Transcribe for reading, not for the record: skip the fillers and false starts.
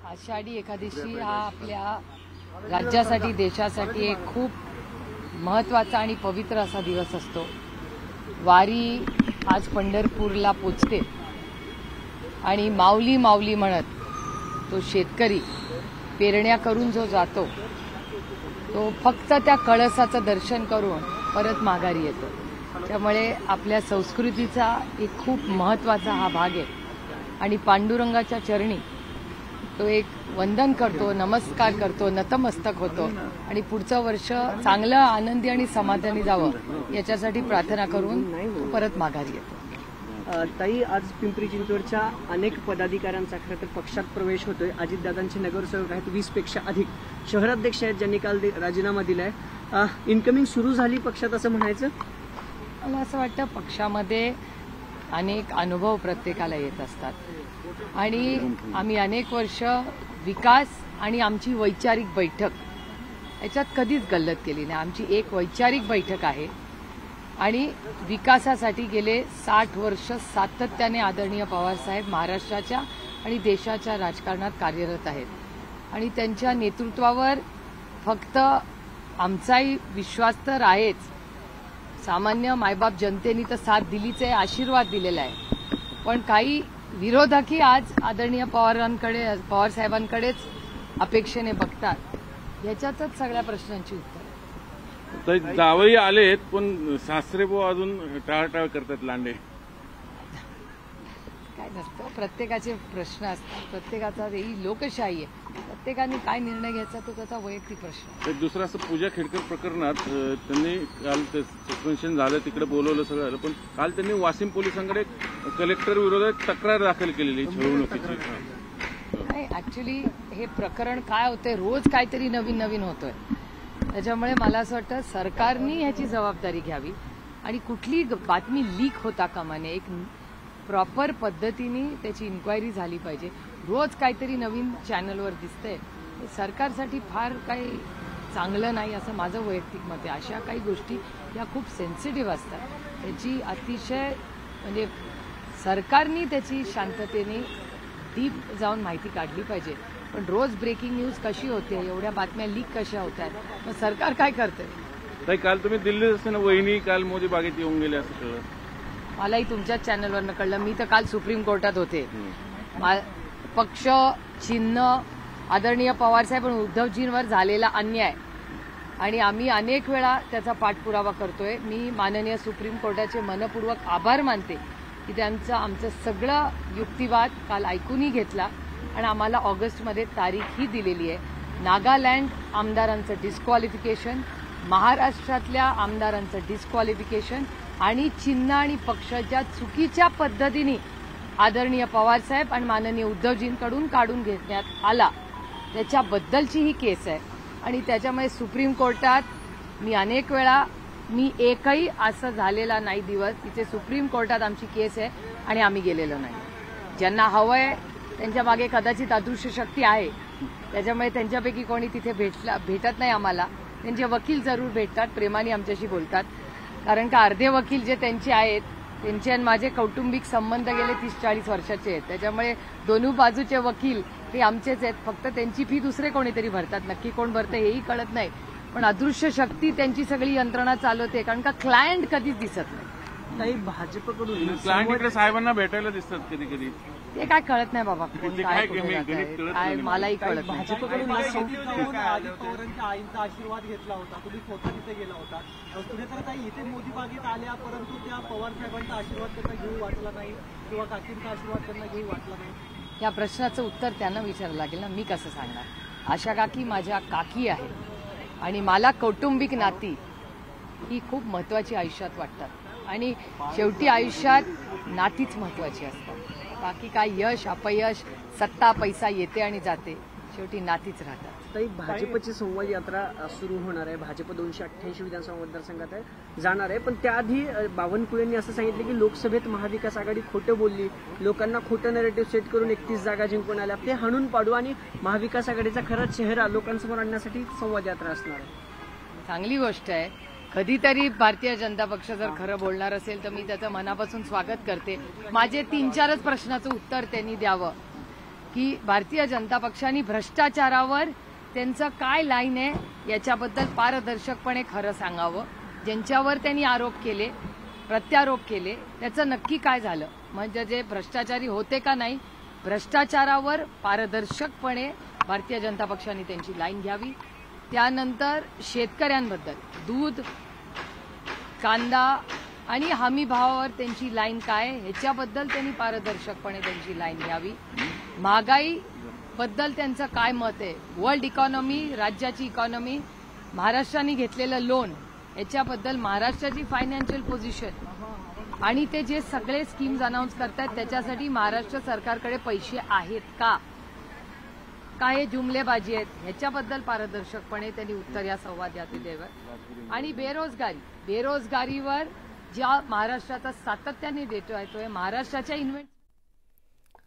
आषाढी एकादशी हा आपल्या राज्यासाठी देशासाठी एक खूप महत्त्वाचा आणि पवित्र असा दिवस असतो। वारी आज पंढरपूरला पोचते आणि माऊली माऊली म्हणत तो शेतकरी पेरण्या करून जो जातो तो फक्त त्या कळसाचं दर्शन करून परत माघारी येतो। त्यामुळे आपल्या संस्कृतीचा एक खूप महत्त्वाचा हा भाग आहे आणि पांडुरंगाच्या चरणी तो एक वंदन करतो, नमस्कार करतो, नतमस्तक होतो आणि पुढचं वर्ष चांगलं आनंदी आणि समाधानी जावं याच्यासाठी प्रार्थना करून तो परत माघारी येतो। ताई, आज पिंपरी चिंचवडच्या अनेक पदाधिकाऱ्यांचा खरं तर पक्षात प्रवेश होतोय। अजितदादांचे नगरसेवक आहेत 20 पेक्षा अधिक, शहराध्यक्ष आहेत ज्यांनी काल राजीनामा दिलाय। इनकमिंग सुरू झाली पक्षात असं म्हणायचं? मला असं वाटतं पक्षामध्ये अनेक अनुभव प्रत्येकाला येत असतात आणि आम्ही अनेक वर्ष विकास आणि आमची वैचारिक बैठक याच्यात कधीच गल्लत केली नाही। आमची एक वैचारिक बैठक आहे आणि विकासासाठी गेले 60 वर्ष सातत्याने आदरणीय पवारसाहेब महाराष्ट्राच्या आणि देशाच्या राजकारणात कार्यरत आहेत आणि त्यांच्या नेतृत्वावर फक्त आमचाही विश्वास तर आहेच, सामान्य मायबाप जनतेने तर साथ दिलीच आहे, आशीर्वाद दिलेला आहे, पण काही विरोधकही आज आदरणीय पवार साहेबांकडेच अपेक्षेने बघतात। याच्यातच सगळ्या प्रश्नांची उत्तर जावई आलेत पण सासरेबुवा अजून टाळाटाळ करतात लांडे। काय नसतं, प्रत्येकाचे प्रश्न असतात, प्रत्येकाचा ही लोकशाही आहे, प्रत्येकाने काय निर्णय घ्यायचा तो त्याचा वैयक्तिक प्रश्न। दुसरं असं पूजा खेडकर प्रकरणात त्यांनी काल सस्पेन्शन झालं, तिकडे बोलवलं सगळं झालं, पण काल त्यांनी वाशिम पोलिसांकडे कलेक्टर विरोधात तक्रार दाखल केलेली छळवणुकीची। नाही, ऍक्च्युली हे प्रकरण काय होतंय, रोज काहीतरी नवीन नवीन होतोय, त्याच्यामुळे मला असं वाटतं सरकारने ह्याची जबाबदारी घ्यावी आणि कुठली बातमी लीक होता कामा नये, एक प्रॉपर पद्धतीने त्याची इन्क्वायरी झाली पाहिजे। रोज काहीतरी नवीन चॅनलवर दिसतंय, हे सरकारसाठी फार काही चांगलं नाही असं माझं वैयक्तिक मत आहे। अशा काही गोष्टी या खूप सेन्सिटिव्ह असतात, त्याची अतिशय म्हणजे सरकारने त्याची शांततेने डीप जाऊन माहिती काढली पाहिजे। पण रोज ब्रेकिंग न्यूज कशी होते, एवढ्या बातम्या लीक कशा होतात, मग सरकार काय करतंय? काल तुम्ही दिल्लीत असताना वहिनी काल मोदी बागेत येऊन गेले असं कळलं? मलाही तुमच्याच चॅनलवरनं कळलं। मी तर काल सुप्रीम कोर्टात होते। पक्ष चिन्ह आदरणीय पवारसाहेब आणि उद्धवजींवर झालेला अन्याय आणि आम्ही अनेक वेळा त्याचा पाठपुरावा करतोय। मी माननीय सुप्रीम कोर्टाचे मनपूर्वक आभार मानते की त्यांचं आमचं सगळं युक्तिवाद काल ऐकूनही घेतला आणि आम्हाला ऑगस्टमध्ये तारीखही दिलेली आहे। नागालँड आमदारांचं डिस्क्वालिफिकेशन, महाराष्ट्रातल्या आमदारांचं डिस्क्वालिफिकेशन आणि चिन्ह आणि पक्षाच्या चुकीच्या पद्धतीने आदरणीय पवारसाहेब आणि माननीय उद्धवजींकडून काढून घेण्यात आला त्याच्याबद्दलची ही केस आहे आणि त्याच्यामुळे सुप्रीम कोर्टात मी अनेक वेळा, मी एकही असं झालेला नाही दिवस तिथे सुप्रीम कोर्टात आमची केस आहे आणि आम्ही गेलेलो नाही। ज्यांना हवंय त्यांच्या मागे कदाचित अदृश्य शक्ती आहे, त्याच्यामुळे त्यांच्यापैकी कोणी तिथे भेटत नाही आम्हाला। त्यांचे वकील जरूर भेटतात, प्रेमाने आमच्याशी बोलतात, कारण का अर्धे वकील जे त्यांचे आहेत त्यांचे आणि माझे कौटुंबिक संबंध गेले 30-40 वर्षाचे आहेत, त्याच्यामुळे दोन्ही बाजूचे वकील हे आमचेच आहेत, फक्त त्यांची फी दुसरे कोणीतरी भरतात, नक्की कोण भरतं हेही कळत नाही, पण अदृश्य शक्ती त्यांची सगळी यंत्रणा चालवते, कारण का क्लायंट कधीच दिसत नाही। काही भाजपकडून क्लायंट साहेबांना भेटायला दिसतात कधी कधी, ते काय कळत नाही बाबा, काय मलाही कळत नाही। भाजपकडून पवारांच्या आईंचा आशीर्वाद घेतला होता, तुम्ही स्वतः तिथे गेला होता, कुठेतरी इथे मोदी बागेत आल्या परंतु त्या पवार साहेबांचा आशीर्वाद त्यांना घेऊ वाटला नाही किंवा काकींचा आशीर्वाद त्यांना घेऊ वाटला नाही? या प्रश्नाचं उत्तर त्यांना विचारायला लागेल ना, मी कसं सांगणार? आशा काकी माझ्या काकी आहे आणि मला कौटुंबिक नाती ही खूप महत्वाची आयुष्यात वाटतात आणि शेवटी आयुष्यात नातीच महत्वाची असतात। बाकी काय यश अपयश सत्ता पैसा येते आणि जाते, शेवटी नातीच राहतात। ताई, भाजपची संवाद यात्रा सुरू होणार आहे, भाजप 288 विधानसभा मतदारसंघात जाणार आहे, पण त्याआधी बावनकुळेंनी असं सांगितलं की लोकसभेत महाविकास आघाडी खोटं बोलली, लोकांना खोटं नॅरेटिव्ह सेट करून 31 जागा जिंकून आल्या, ते हाणून पाडू आणि महाविकास आघाडीचा खरा चेहरा लोकांसमोर आणण्यासाठी संवाद यात्रा असणार आहे। चांगली गोष्ट आहे, कधीतरी भारतीय जनता पक्ष जर खरं बोलणार असेल तर मी त्याचं मनापासून स्वागत करते। माझे 3-4च प्रश्नाचं उत्तर त्यांनी द्यावं की भारतीय जनता पक्षाने भ्रष्टाचारावर त्यांचं काय लाईन आहे याच्याबद्दल पारदर्शकपणे खरं सांगावं. ज्यांच्यावर त्यांनी आरोप केले, प्रत्यारोप केले, त्याचं नक्की काय झालं, म्हणजे जे भ्रष्टाचारी होते का नाही, भ्रष्टाचारावर पारदर्शकपणे भारतीय जनता पक्षाने त्यांची लाईन घ्यावी. त्यानंतर शेतकऱ्यांबद्दल दूध, कांदा आणि हमी भावावर त्यांची लाईन काय ह्याच्याबद्दल त्यांनी पारदर्शकपणे त्यांची लाईन घ्यावी. महागाई बद्दल त्यांचं काय मत आहे, वर्ल्ड इकॉनॉमी, राज्याची इकॉनॉमी, महाराष्ट्राने घेतलेलं लोन याच्याबद्दल महाराष्ट्राची फायनान्शियल पोझिशन आणि ते जे सगळे स्कीम्स अनाऊन्स करतात त्याच्यासाठी महाराष्ट्र सरकारकडे पैसे आहेत का, काय हे जुमलेबाजी आहेत, ह्याच्याबद्दल पारदर्शकपणे त्यांनी उत्तर या संवाद यादी द्यावं. आणि बेरोजगारीवर ज्या महाराष्ट्राचा सातत्याने डेटा येतोय, महाराष्ट्राच्या इन्व्हेंट